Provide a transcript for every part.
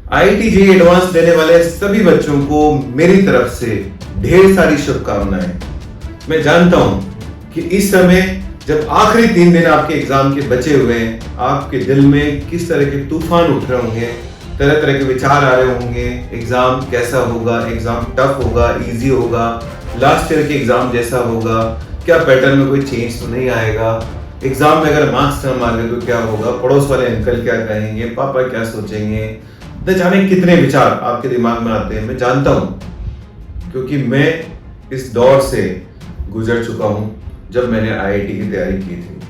IIT JEE advance देने वाले सभी बच्चों को मेरी तरफ से ढेर सारी शुभकामनाएं। मैं जानता हूं कि इस समय जब आखिरी 3 दिन आपके एग्जाम के बचे हुए हैं, आपके दिल में किस तरह के तूफान उठ रहे होंगे, तरह तरह के विचार आ रहे होंगे। एग्जाम कैसा होगा, एग्जाम टफ होगा, इजी होगा, लास्ट ईयर के एग्जाम जैसा होगा, क्या पैटर्न में कोई चेंज तो नहीं आएगा, एग्जाम में अगर मार्क्स न मांगे तो क्या होगा, पड़ोस वाले अंकल क्या कहेंगे, पापा क्या सोचेंगे, न जाने कितने विचार आपके दिमाग में आते हैं। मैं जानता हूं क्योंकि मैं इस दौर से गुजर चुका हूं जब मैंने आईआईटी की तैयारी की थी।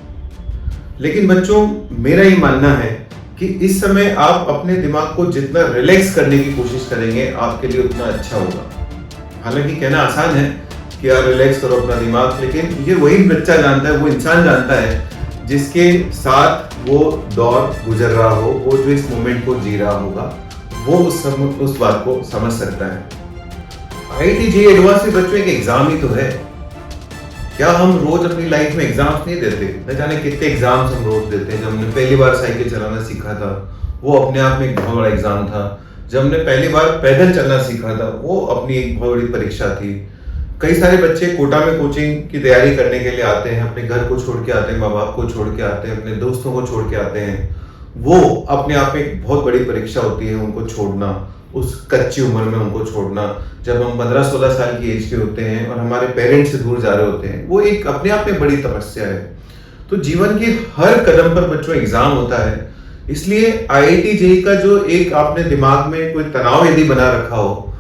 लेकिन बच्चों, मेरा ये मानना है कि इस समय आप अपने दिमाग को जितना रिलैक्स करने की कोशिश करेंगे आपके लिए उतना अच्छा होगा। हालांकि कहना आसान है कि यार रिलैक्स करो अपना दिमाग, लेकिन ये वही बच्चा जानता है, वो इंसान जानता है जिसके साथ वो दौर गुजर रहा हो, वो जो इस मोमेंट को जी रहा होगा, वो उस बात को समझ सकता है। आईआईटी जेईई एडवांस के बच्चों एक एग्जाम ही तो है। क्या हम रोज अपनी लाइफ में एग्जाम्स नहीं देते? न जाने कितने एग्जाम्स हम रोज देते हैं। जब हमने पहली बार साइकिल चलाना सीखा था, वो अपने आप में एक बहुत बड़ा एग्जाम था। जब हमने पहली बार पैदल चलना सीखा था, वो अपनी एक बहुत बड़ी परीक्षा थी। कई सारे बच्चे कोटा में कोचिंग की तैयारी करने के लिए आते हैं, अपने घर को छोड़ के आते हैं, माँ बाप को छोड़ के आते हैं, अपने दोस्तों को छोड़ के आते हैं। वो अपने आप में एक बहुत बड़ी परीक्षा होती है उनको छोड़ना, उस कच्ची उम्र में उनको छोड़ना। जब हम 15-16 साल की एज के होते हैं और हमारे पेरेंट्स से दूर जा रहे होते हैं, वो एक अपने आप में बड़ी तपस्या है। तो जीवन के हर कदम पर बच्चों एग्जाम होता है। इसलिए आईआईटी जेईई का जो एक आपने दिमाग में कोई तनाव यदि बना रखा हो,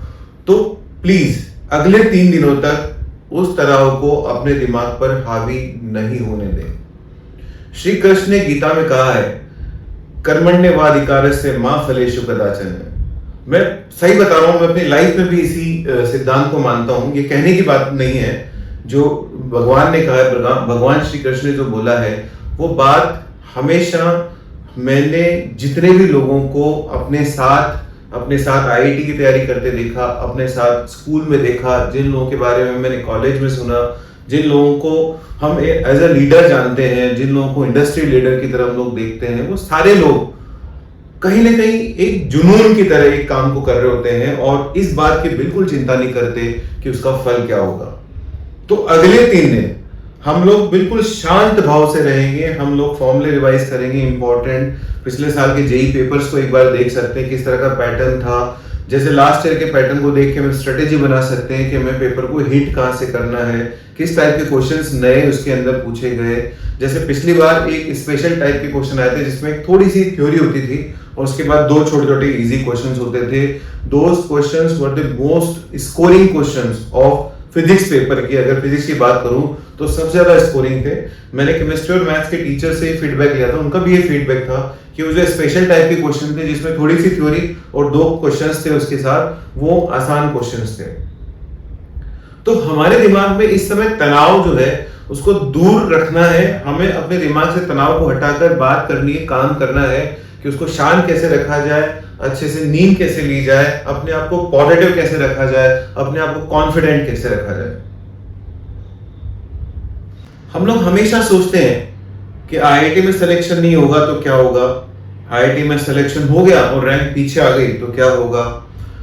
तो प्लीज अगले 3 दिनों तक उस तनाव को अपने दिमाग पर हावी नहीं होने दें। श्री कृष्ण ने गीता में कहा है, कर्मण्येवाधिकारस्य मा फलेषु कदाचन। मैं सही बता रहा हूं, मैं अपनी लाइफ में भी इसी सिद्धांत को मानता हूं। ये कहने की बात नहीं है, जो भगवान ने कहा है, भगवान श्री कृष्ण ने जो बोला है, वो बात हमेशा मैंने जितने भी लोगों को अपने साथ आईआईटी की तैयारी करते देखा, अपने साथ स्कूल में देखा, जिन लोगों के बारे में मैंने कॉलेज में सुना, जिन लोगों को हम एज अ लीडर जानते हैं, जिन लोगों को इंडस्ट्री लीडर की तरह हम लोग देखते हैं, वो सारे लोग कहीं ना कहीं एक जुनून की तरह एक काम को कर रहे होते हैं और इस बात की बिल्कुल चिंता नहीं करते कि उसका फल क्या होगा। तो अगले 3 दिन हम लोग बिल्कुल शांत भाव से रहेंगे। हम लोग फॉर्मूले रिवाइज करेंगे, इंपॉर्टेंट पिछले साल के जेईई पेपर्स को एक बार देख सकते हैं, किस तरह का पैटर्न था। जैसे लास्ट ईयर के पैटर्न को देख के हम स्ट्रेटेजी बना सकते हैं कि हमें पेपर को हिट कहां से करना है, किस टाइप के क्वेश्चंस नए उसके अंदर पूछे गए। जैसे पिछली बार एक स्पेशल टाइप के क्वेश्चन आए थे जिसमें थोड़ी सी थ्योरी होती थी और उसके बाद 2 छोटे छोटे इजी क्वेश्चंस होते थे। Those questions were the most scoring questions of physics paper की। अगर फिजिक्स की बात करूं तो सबसे ज्यादा स्कोरिंग थे। मैंने केमिस्ट्री और मैथ्स के टीचर से फीडबैक लिया था, उनका भी ये फीडबैक था कि वो जो स्पेशल टाइप के क्वेश्चन थे जिसमें थोड़ी सी थ्योरी और 2 क्वेश्चंस थे उसके साथ, वो आसान क्वेश्चंस थे। तो हमारे दिमाग में इस समय तनाव जो है उसको दूर रखना है। हमें अपने दिमाग से तनाव को हटाकर बात करनी है, काम करना है कि उसको शांत कैसे रखा जाए, अच्छे से नींद कैसे ली जाए, अपने आप को पॉजिटिव कैसे रखा जाए, अपने आप को कॉन्फिडेंट कैसे रखा जाए। हम लोग हमेशा सोचते हैं कि आईआईटी में सिलेक्शन नहीं होगा तो क्या होगा, आईआईटी में सिलेक्शन हो गया और रैंक पीछे आ गई तो क्या होगा।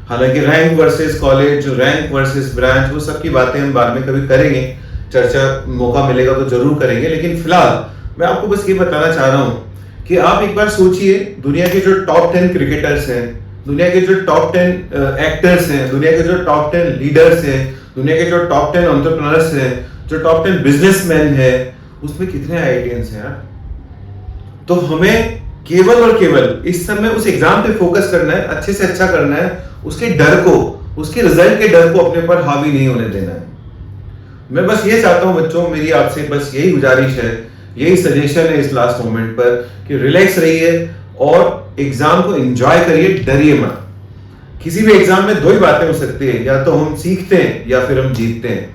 हालांकि rank versus college, rank versus branch, वो सब की बातें हम बाद में कभी करेंगे, चर्चा मौका मिलेगा तो जरूर करेंगे। लेकिन फिलहाल मैं आपको बस ये बताना चाह रहा हूं कि आप एक बार सोचिए, दुनिया के जो टॉप 10 क्रिकेटर्स हैं, दुनिया के जो टॉप 10 एक्टर्स हैं, दुनिया के जो टॉप 10 लीडर्स हैं, दुनिया के जो टॉप 10 एंटरप्रेन्योर्स हैं, जो टॉप 10 बिजनेसमैन हैं, उसमें कितने आईआईटीएंस हैं यार। तो हमें केवल और केवल इस समय उस एग्जाम पे फोकस करना है, अच्छे से अच्छा करना है, उसके डर को, उसके रिजल्ट के डर को अपने पर हावी नहीं होने देना है। मैं बस ये चाहता हूं बच्चों, मेरी आपसे बस यही गुजारिश है, यही सजेशन है इस लास्ट मोमेंट पर कि रिलैक्स रहिए और एग्जाम को एंजॉय करिए, डरिए मत। किसी भी एग्जाम में 2 ही बातें हो सकती है, या तो हम सीखते हैं या फिर हम जीतते हैं।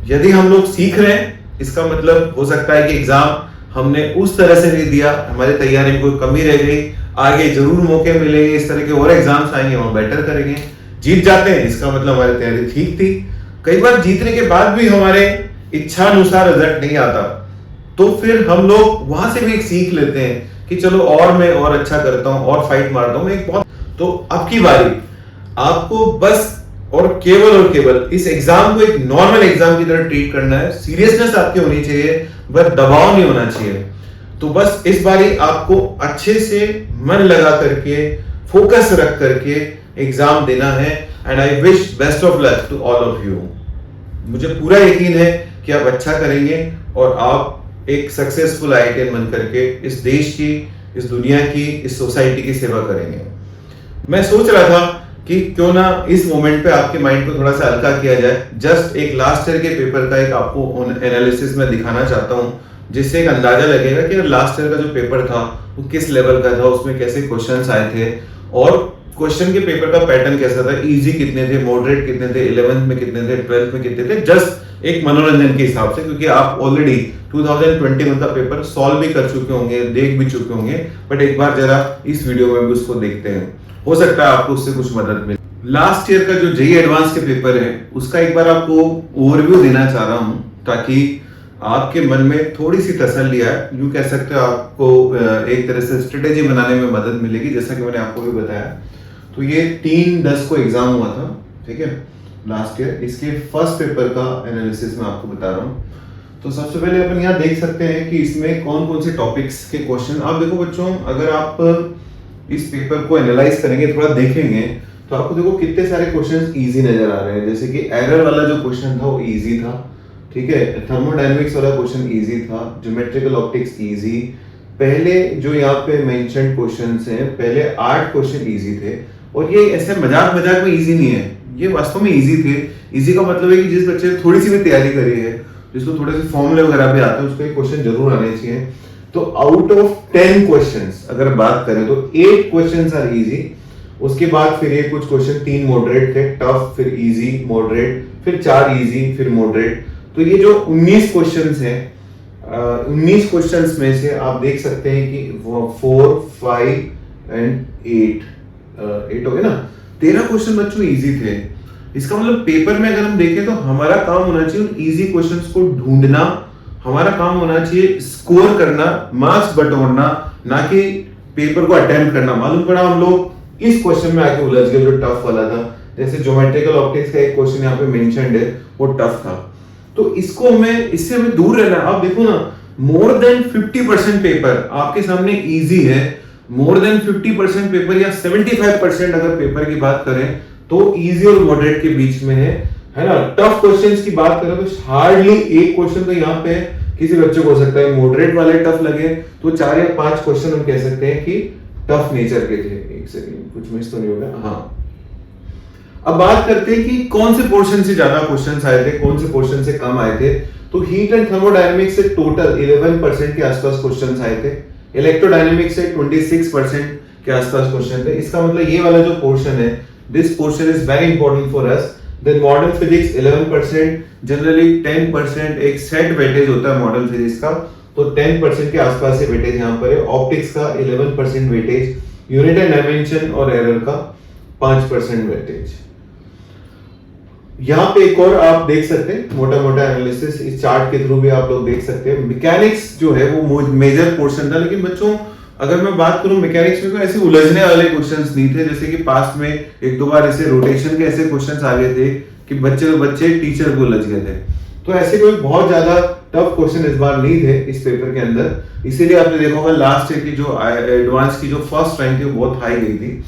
यदि हम लोग सीख रहे हैं, इसका मतलब हो सकता है कि एग्जाम हमने उस तरह से नहीं दिया, हमारी तैयारी में कोई कमी रह गई, आगे जरूर मौके मिलेंगे, इस तरह के और एग्जाम्स आएंगे, हम बेटर करेंगे। जीत जाते हैं, इसका मतलब हमारी तैयारी ठीक थी। कई बार जीतने के बाद भी हमारे इच्छा अनुसार रिजल्ट नहीं आता, तो फिर हम लोग वहां से भी एक सीख लेते हैं कि चलो और मैं और अच्छा करता हूं और फाइट मारता हूं। एक बहुत तो अब की बारी आपको बस और केवल इस एग्जाम को एक नॉर्मल एग्जाम की तरह ट्रीट करना है। सीरियसनेस आपकी होनी चाहिए, बस दबाव नहीं होना चाहिए। तो बस इस बारी आपको अच्छे से मन लगा करके, फोकस रख करके एग्जाम देना है। And I wish best of luck to all of you. मुझे पूरा यकीन है कि आप अच्छा करेंगे और आप एक सक्सेसफुल आईआईटीएन बन करके इस देश की, इस दुनिया की, इस सोसाइटी की सेवा करेंगे। मैं सोच रहा था कि क्यों ना इस मोमेंट पे आपके माइंड को थोड़ा सा हल्का किया जाए। जस्ट एक लास्ट ईयर के पेपर का एक आपको एनालिसिस में दिखाना चाहता हूँ, जिससे एक अंदाजा लगेगा कि लास्ट ईयर का जो पेपर था वो किस लेवल का था, उसमें कैसे क्वेश्चंस आए थे और क्वेश्चन के पेपर का पैटर्न कैसा था, इजी कितने थे, मॉडरेट कितने थे, 11th में कितने थे, 12th में कितने थे, जस्ट एक मनोरंजन के हिसाब से, क्योंकि आप ऑलरेडी 2021 का पेपर सॉल्व भी कर चुके होंगे, देख भी चुके होंगे, बट एक बार जरा इस वीडियो में भी उसको देखते हैं, हो सकता है आपको उससे कुछ मदद मिले। लास्ट ईयर का जो जेईई एडवांस के पेपर है उसका एक बार आपको ओवरव्यू देना चाह रहा हूं, ताकि आपके मन में थोड़ी सी तसल्ली आए। यूं कह सकते हो आपको एक तरह से स्ट्रेटेजी बनाने में मदद मिलेगी, जैसा कि मैंने आपको भी बताया। तो ये 3/10 को एग्जाम हुआ था, ठीक है, लास्ट ईयर। इसके फर्स्ट पेपर का एनालिसिस मैं आपको बता रहा हूँ। तो सबसे पहले अपन यहाँ देख सकते हैं कि इसमें कौन कौन से टॉपिक्स के क्वेश्चन। आप देखो बच्चों, अगर आप इस पेपर को एनालाइज करेंगे, थोड़ा देखेंगे, तो आपको देखो कितने सारे क्वेश्चंस इजी नजर आ रहे हैं। जैसे कि एरर वाला जो क्वेश्चन था वो इजी था, ठीक है, थर्मोडायनेमिक्स वाला क्वेश्चन इजी था, ज्योमेट्रिकल ऑप्टिक्स इजी। पहले जो यहाँ पे मेंशन्ड क्वेश्चंस हैं, पहले 8 क्वेश्चन इजी थे, और ये ऐसे मजाक मजाक में इजी नहीं है, ये वास्तव में इजी थे। इजी का मतलब है कि जिस बच्चे ने थोड़ी सी भी तैयारी करी है, जिसको थोड़े से फॉर्मूले वगैरह भी आते हैं, उसको ये क्वेश्चन जरूर आने चाहिए। तो आउट ऑफ 10 क्वेश्चंस अगर बात करें तो 8 क्वेश्चंस आर इजी। उसके बाद फिर ये कुछ क्वेश्चन 3 मॉडरेट थे, टफ, फिर इजी, मॉडरेट, फिर 4 इजी, फिर मॉडरेट। तो ये जो 19 क्वेश्चंस हैं, 19 क्वेश्चंस में से आप देख सकते हैं कि 4, 5 एंड 8 हो गए ना, 13 क्वेश्चन बच्चों इजी थे। इसका मतलब पेपर में अगर हम देखें तो हमारा काम होना चाहिए उन इजी क्वेश्चंस को ढूंढना, हमारा काम होना चाहिए स्कोर करना, मार्क्स बटोरना, ना कि पेपर को अटेम्प्ट करना। मालूम पड़ा हम लोग इस क्वेश्चन में आके उलझ गए जो टफ वाला था। जैसे ज्योमेट्रिकल ऑप्टिक्स का एक क्वेश्चन यहाँ पे मेंशन्ड है, वो टफ था। तो इससे हमें दूर रहना। आप देखो ना, मोर देन 50% पेपर आपके सामने इजी है। मोर देन 50% पेपर या 75% अगर पेपर की बात करें तो इजी और मॉडरेट के बीच में है ना। टफ क्वेश्चंस की बात करें तो हार्डली एक क्वेश्चन तो यहाँ पे किसी बच्चे को हो सकता है मॉडरेट वाले टफ लगे, तो 4 या 5 क्वेश्चन हम कह सकते हैं कि टफ नेचर के थे। एक सेकंड, कुछ मिस तो नहीं होगा? हाँ, अब बात करते हैं कि कौन से पोर्शन से ज्यादा क्वेश्चंस आए थे, कौन से पोर्शन से कम आए थे। तो हीट एंड थर्मोडायनेमिक्स से टोटल 11% के आसपास क्वेश्चंस आए थे। इलेक्ट्रोडायनेमिक्स से 26% के आसपास क्वेश्चन थे। इसका मतलब ये वाला जो पोर्शन है, this portion is very important for us. Then modern physics 11%, generally 10% एक सेट वेटेज होता है मॉडर्न फिजिक्स का, तो 10% के आसपास से वेटेज यहाँ पर है। ऑप्टिक्स का 11% वेटेज, यूनिट एंड डायमेंशन और एरर का 5% वेटेज। यहाँ पे एक और आप देख सकते हैं मोटा मोटा एनालिसिस, इस चार्ट के थ्रू भी आप लोग देख सकते हैं। मैकेनिक्स जो है वो मेजर पोर्शन था, लेकिन बच्चों अगर मैं बात करूं मैकेनिक्स में तो ऐसे उलझने वाले क्वेश्चंस नहीं थे। जैसे कि पास्ट में 1-2 बार ऐसे रोटेशन के ऐसे क्वेश्चंस आ गए थे कि बच्चे टीचर को उलझ गए थे। तो ऐसे कोई बहुत ज्यादा टफ क्वेश्चन इस बार नहीं थे इस पेपर के अंदर। इसीलिए आपने देखा होगा लास्ट ईयर की जो एडवांस की जो फर्स्ट रैंक थी वो बहुत हाई गई थी,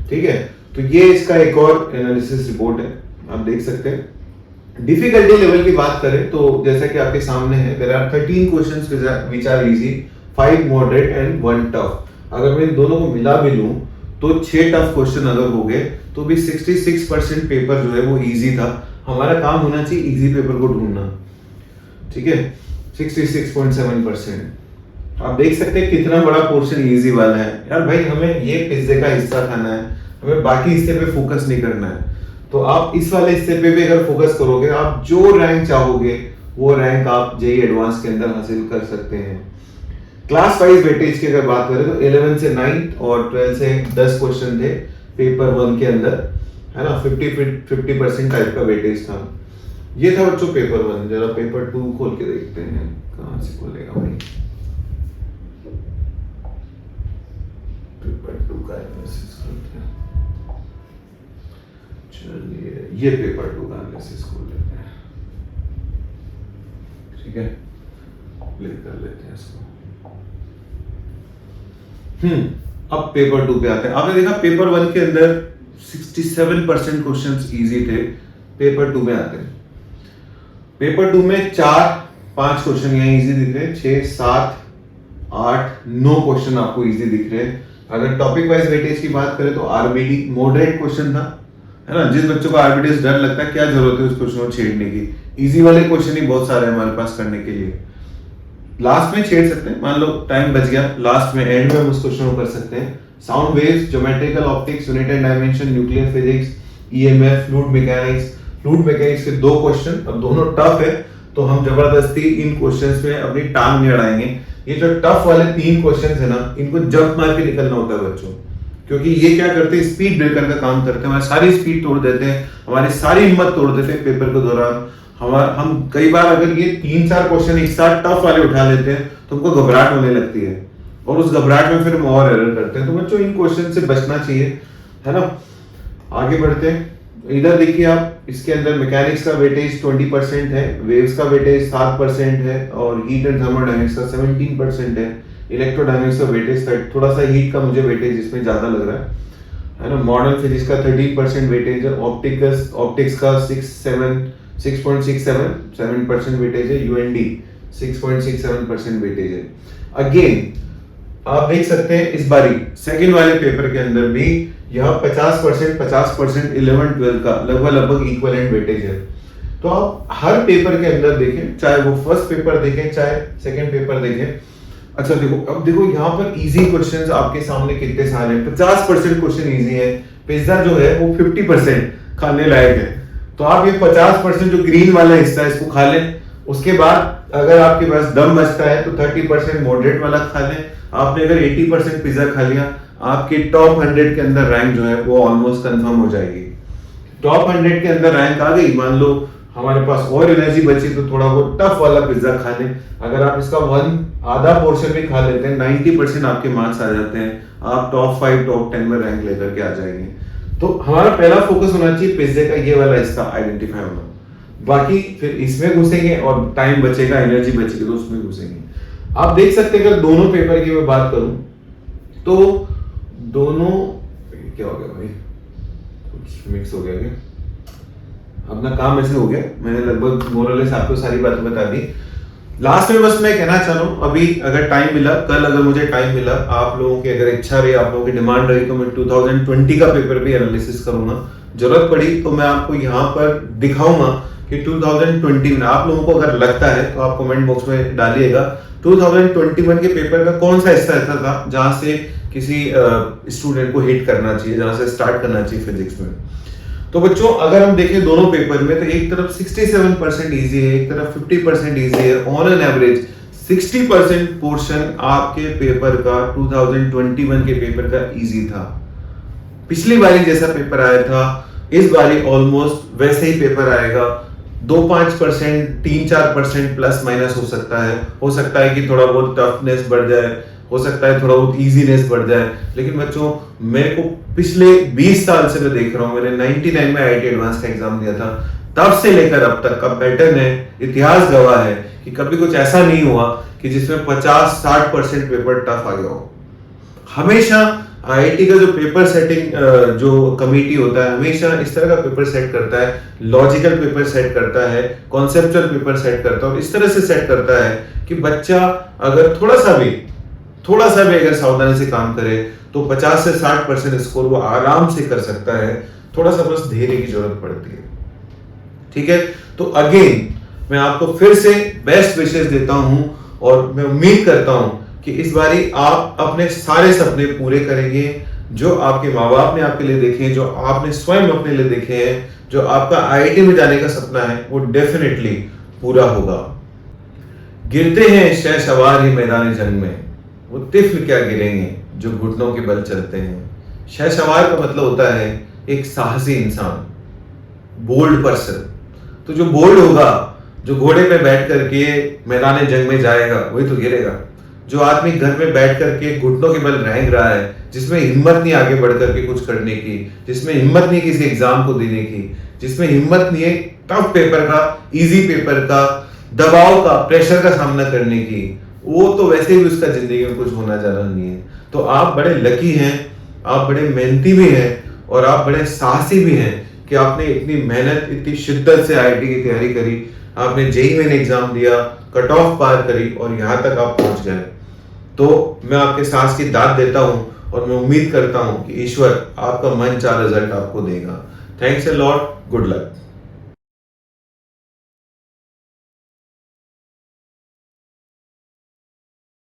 ठीक है। तो ये इसका एक और एनालिसिस रिपोर्ट है, आप देख सकते हैं। डिफिकल्टी लेवल की बात करें तो जैसा कि आपके सामने है, there are 13 questions which are easy, 5 moderate and 1 tough. अगर मैं इन दोनों को मिला भी लूं तो 6 टफ क्वेश्चन अगर हो गए तो भी 66% पेपर जो है वो इजी था। हमारा काम होना चाहिए इजी पेपर को ढूंढना, ठीक है। 66.7%। आप देख सकते हैं कितना बड़ा पोर्शन इजी वाला है। यार भाई, हमें ये पिज्जे का हिस्सा खाना है, हमें बाकी हिस्से पे फोकस नहीं करना है। तो आप इस वाले हिस्से पे भी अगर फोकस करोगे, आप जो रैंक चाहोगे वो रैंक आप जेईई एडवांस के अंदर हासिल कर सकते हैं। क्लास वाइज वेटेज की अगर बात करें तो 11 से 9 और 12 से 10 क्वेश्चन थे पेपर 1 के अंदर, है ना। 50% टाइप का वेटेज था। ये था बच्चों पेपर 1। जरा पेपर 2 खोल के देखते हैं, कहां से खोलेगा भाई पेपर 2 का एनालिसिस करते हैं। ये पेपर 2 का एनालिसिस खोल लेते हैं, ठीक है, प्ले कर लेते हैं इसको। अब पेपर 2 पे आते हैं। आपने देखा पेपर 1 के अंदर 67% क्वेश्चंस इजी थे, पेपर 2 में आते हैं। पेपर 2 में 4-5 क्वेश्चन यहाँ इजी दिख रहे हैं, 6, 7, 8, 9 क्वेश्चन आपको इजी दिख रहे हैं। अगर टॉपिक वाइज वेटेज की बात करें तो आरबीडी मॉडरेट क्वेश्चन था, है ना। जिस बच्चों को आरबीडी से डर लगता है, क्या जरूरत है उस क्वेश्चन को छेड़ने की, इजी वाले क्वेश्चन ही बहुत सारे हैं हमारे पास करने के लिए। लास्ट में छेड़ सकते हैं, मान लो टाइम बच गया, लास्ट में एंड में हम उस क्वेश्चन को कर सकते हैं। Sound waves, geometrical optics, unit and dimension, nuclear physics, EMF, fluid mechanics. Fluid mechanics के 2 क्वेश्चन, अब दोनों टफ है तो हम जबरदस्ती इन क्वेश्चंस में अपनी टांग नहीं अड़ाएंगे। ये जो टफ वाले 3 क्वेश्चंस है ना, इनको जंप मार के निकलना होता है बच्चों, क्योंकि ये क्या करते हैं, स्पीड ब्रेकर का काम करते हैं, हमारी सारी स्पीड तोड़ देते हैं, हमारी सारी हिम्मत तोड़ देते हैं पेपर के दौरान। हम कई बार अगर ये 3-4 क्वेश्चन एक साथ टफ वाले उठा लेते हैं तो हमको घबराहट होने लगती है, और उस घबराहट में फिर हम और एरर करते हैं। तो बच्चों इन क्वेश्चन से बचना चाहिए, है ना। आगे बढ़ते हैं, इधर देखिए आप, इसके अंदर मैकेनिक्स का वेटेज 20% है, वेव्स का वेटेज 7% है, और हीट एंड थर्मोडायनेमिक्स का 17% है। इलेक्ट्रोडायनेमिक्स का वेटेज थोड़ा सा हीट का मुझे वेटेज इसमें ज्यादा लग रहा है ना। मॉडर्न फिजिक्स का 13% वेटेज है, ऑप्टिक्स का 6.67% वेटेज है, यूएनडी 6.67% वेटेज है। अगेन आप देख सकते हैं इस बारी सेकंड वाले पेपर के अंदर भी यह 50% 11-12 का लगभग इक्विवेलेंट वेटेज है। तो आप हर पेपर के अंदर देखें, चाहे वो फर्स्ट पेपर देखें चाहे सेकंड पेपर देखें। अच्छा देखो, अब देखो यहाँ पर इजी क्वेश्चंस आपके सामने कितने सारे हैं, 50% क्वेश्चन इजी है। पिज्जा जो है वो 50% खाने लायक है, तो आप ये 50% जो ग्रीन वाला हिस्सा है इसको खा लें। उसके बाद अगर आपके पास दम बचता है तो 30% मॉडरेट वाला खा लें। आपने अगर 80% पिज्जा खा लिया, आपके टॉप 100 के अंदर रैंक जो है वो ऑलमोस्ट कंफर्म हो जाएगी। टॉप 100 के अंदर रैंक आ गई, मान लो हमारे पास और एनर्जी बची तो थोड़ा बहुत टफ वाला पिज्जा खा लें। अगर आप इसका आधा पोर्शन भी खा लेते हैं, 90% आपके मार्क्स आ जाते हैं, आप टॉप 5 टॉप 10 में रैंक लेकर के आ जाएंगे। तो हमारा पहला फोकस होना चाहिए पिज्जे का ये वाला हिस्सा आइडेंटिफाई होना, बाकी फिर इसमें घुसेंगे और टाइम बचेगा, एनर्जी बचेगी तो उसमें घुसेंगे। आप देख सकते हैं अगर दोनों पेपर की मैं बात करूं तो दोनों, क्या हो गया भाई, कुछ मिक्स हो गया क्या? अपना काम ऐसे हो गया, मैंने लगभग मोरलेस आपको सारी बातें बता दी। लास्ट में बस मैं कहना चाह रहा हूँ, अभी अगर टाइम मिला, कल अगर मुझे टाइम मिला, आप लोगों की अगर इच्छा रही, आप लोगों की डिमांड रही, तो मैं 2020 का पेपर भी एनालिसिस करूंगा। जरूरत पड़ी तो मैं आपको यहाँ पर दिखाऊंगा कि 2020 में आप लोगों को अगर लगता है तो आप कमेंट बॉक्स में डालिएगा 2021 के पेपर का कौन सा हिस्सा ऐसा था जहां से किसी स्टूडेंट को हिट करना चाहिए, जहां से स्टार्ट करना चाहिए फिजिक्स में। तो बच्चों अगर हम देखें दोनों पेपर में, तो एक तरफ 67% इजी है, एक तरफ 50% इजी है। ऑन एन एवरेज 60% पोर्शन आपके पेपर का 2021 के पेपर का इजी था। पिछली बारी जैसा पेपर आया था इस बारी ऑलमोस्ट वैसे ही पेपर आएगा। 2-5%, 3-4% प्लस माइनस हो सकता है। हो सकता है कि थोड़ा बहुत टफनेस बढ़ जाए, हो सकता है थोड़ा बहुत इजीनेस बढ़ जाए, लेकिन बच्चों मेरे को पिछले 20 साल से मैं देख रहा हूँ, मैंने 99 में आईआईटी एडवांस का एग्जाम दिया था, तब से लेकर अब तक का पैटर्न है, इतिहास गवाह है कि कभी कुछ ऐसा नहीं हुआ कि जिसमें 50-60% पेपर टफ आ गया हो। हमेशा आईआईटी का जो पेपर सेटिंग जो कमेटी होता है, हमेशा इस तरह का पेपर सेट करता है, लॉजिकल पेपर सेट करता है, कॉन्सेप्चुअल पेपर सेट करता है, और इस तरह से सेट करता है कि बच्चा अगर थोड़ा सा भी अगर सावधानी से काम करे तो 50 से 60% स्कोर वो आराम से कर सकता है। थोड़ा सा बस धैर्य की जरूरत पड़ती है, ठीक है। तो अगेन मैं आपको फिर से बेस्ट विशेष देता हूं, और मैं उम्मीद करता हूं कि इस बारी आप अपने सारे सपने पूरे करेंगे जो आपके माँ बाप ने आपके लिए देखे हैं, जो आपने स्वयं अपने लिए देखे हैं। जो आपका आईआईटी में जाने का सपना है वो डेफिनेटली पूरा होगा। गिरते हैं शहसवार ही मैदान जंग में, वो तिफल क्या गिरेंगे जो घुटनों के बल चलते हैं। शहसवार का मतलब होता है एक साहसी इंसान, बोल्ड पर्सन। तो जो बोल्ड होगा, जो घोड़े पे बैठ करके मैदान जंग में जाएगा, वही तो गिरेगा। जो आदमी घर में बैठ करके घुटनों के बल रेंग रहा है, जिसमें हिम्मत नहीं आगे बढ़ करके कुछ करने की, जिसमें हिम्मत नहीं किसी एग्जाम को देने की, जिसमें हिम्मत नहीं है टफ पेपर का, इजी पेपर का, दबाव का, प्रेशर का सामना करने की, वो तो वैसे भी उसका जिंदगी में कुछ होना जाना नहीं है। तो आप बड़े लकी हैं, आप बड़े मेहनती भी हैं और आप बड़े साहसी भी हैं कि आपने इतनी मेहनत, इतनी शिद्दत से आईआईटी की तैयारी करी, आपने जेईई मेन एग्जाम दिया, कट ऑफ पार करी और यहाँ तक आप पहुंच गए। तो मैं आपके साहस की दाद देता हूं और मैं उम्मीद करता हूं कि ईश्वर आपका मन चाहा रिजल्ट आपको देगा। Thanks a lot, good luck.